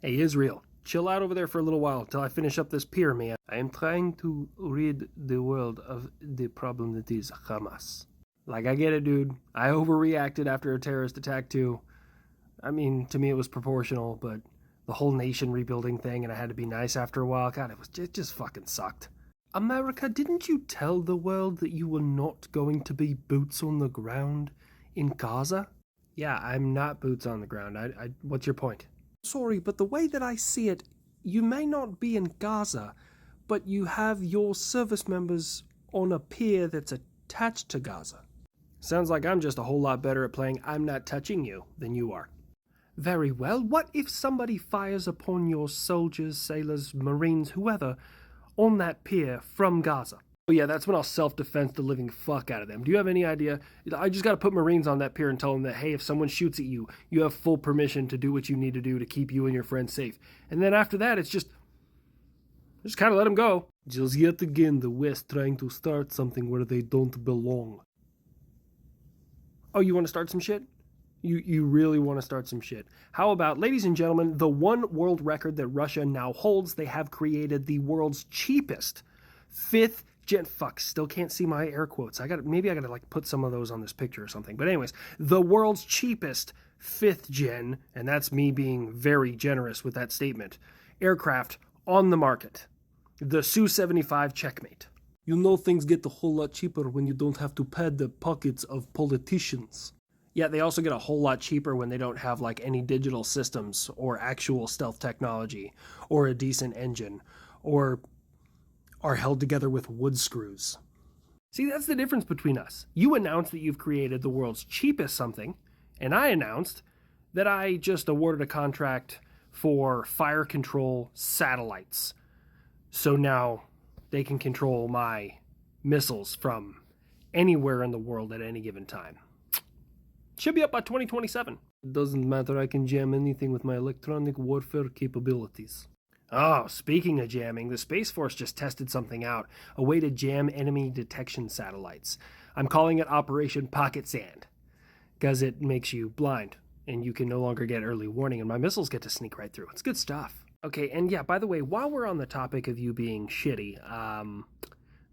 Hey, Israel, chill out over there for a little while until I finish up this pier, man. I am trying to rid the world of the problem that is Hamas. Like, I get it, dude. I overreacted after a terrorist attack, too. I mean, to me, it was proportional, but the whole nation rebuilding thing, and I had to be nice after a while, God, it just fucking sucked. America, didn't you tell the world that you were not going to be boots on the ground in Gaza? Yeah, I'm not boots on the ground. What's your point? Sorry, but the way that I see it, you may not be in Gaza, but you have your service members on a pier that's attached to Gaza. Sounds like I'm just a whole lot better at playing I'm not touching you than you are. Very well, what if somebody fires upon your soldiers, sailors, marines, whoever, on that pier from Gaza? Oh yeah, that's when I'll self-defense the living fuck out of them. Do you have any idea? I just gotta put Marines on that pier and tell them that, hey, if someone shoots at you, you have full permission to do what you need to do to keep you and your friends safe. And then after that, it's just kind of let them go. Just yet again, the West trying to start something where they don't belong. Oh, you want to start some shit? You really want to start some shit. How about, ladies and gentlemen, the one world record that Russia now holds? They have created the world's cheapest fifth gen. Fuck, still can't see my air quotes. Maybe I gotta like put some of those on this picture or something. But anyways, the world's cheapest fifth gen, and that's me being very generous with that statement, aircraft on the market. The Su-75 Checkmate. You know things get a whole lot cheaper when you don't have to pad the pockets of politicians. Yeah, they also get a whole lot cheaper when they don't have like any digital systems or actual stealth technology or a decent engine or are held together with wood screws. See, that's the difference between us. You announced that you've created the world's cheapest something, and I announced that I just awarded a contract for fire control satellites. So now they can control my missiles from anywhere in the world at any given time. Should be up by 2027. It doesn't matter, I can jam anything with my electronic warfare capabilities. Oh, speaking of jamming, the Space Force just tested something out, a way to jam enemy detection satellites. I'm calling it Operation Pocket Sand, because it makes you blind, and you can no longer get early warning, and my missiles get to sneak right through. It's good stuff. Okay, and yeah, by the way, while we're on the topic of you being shitty,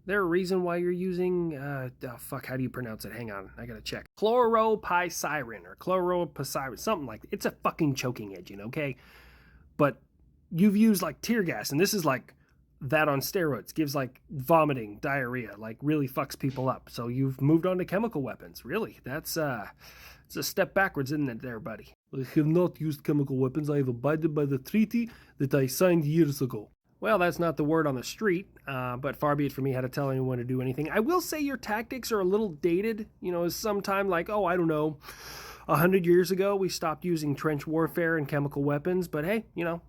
there a reason why you're using, how do you pronounce it? Hang on, I gotta check. Chloropysirin, or chloropysirin, something like that. It's a fucking choking agent, okay? But you've used like tear gas, and this is like that on steroids. Gives like vomiting, diarrhea, like really fucks people up. So you've moved on to chemical weapons. Really? That's it's a step backwards, isn't it there, buddy? I have not used chemical weapons. I have abided by the treaty that I signed years ago. Well, that's not the word on the street, but far be it for me how to tell anyone to do anything. I will say your tactics are a little dated. You know, sometime like, 100 years ago, we stopped using trench warfare and chemical weapons, but hey, you know,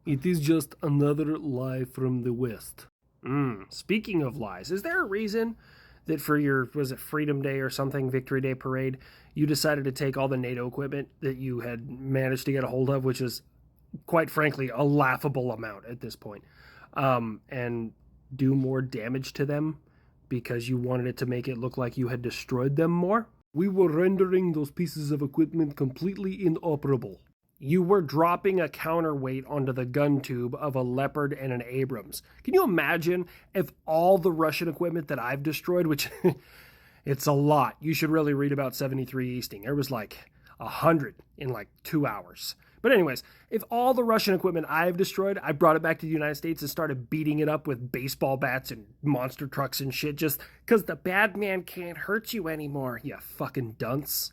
it is just another lie from the West. Speaking of lies, is there a reason that for your, was it Freedom Day or something, Victory Day parade, you decided to take all the NATO equipment that you had managed to get a hold of, which is, quite frankly, a laughable amount at this point, and do more damage to them because you wanted it to make it look like you had destroyed them more? We were rendering those pieces of equipment completely inoperable. You were dropping a counterweight onto the gun tube of a Leopard and an Abrams. Can you imagine if all the Russian equipment that I've destroyed, which it's a lot. You should really read about 73 Easting. There was like 100 in like 2 hours. But anyways, if all the Russian equipment I've destroyed, I brought it back to the United States and started beating it up with baseball bats and monster trucks and shit just because the bad man can't hurt you anymore, you fucking dunce.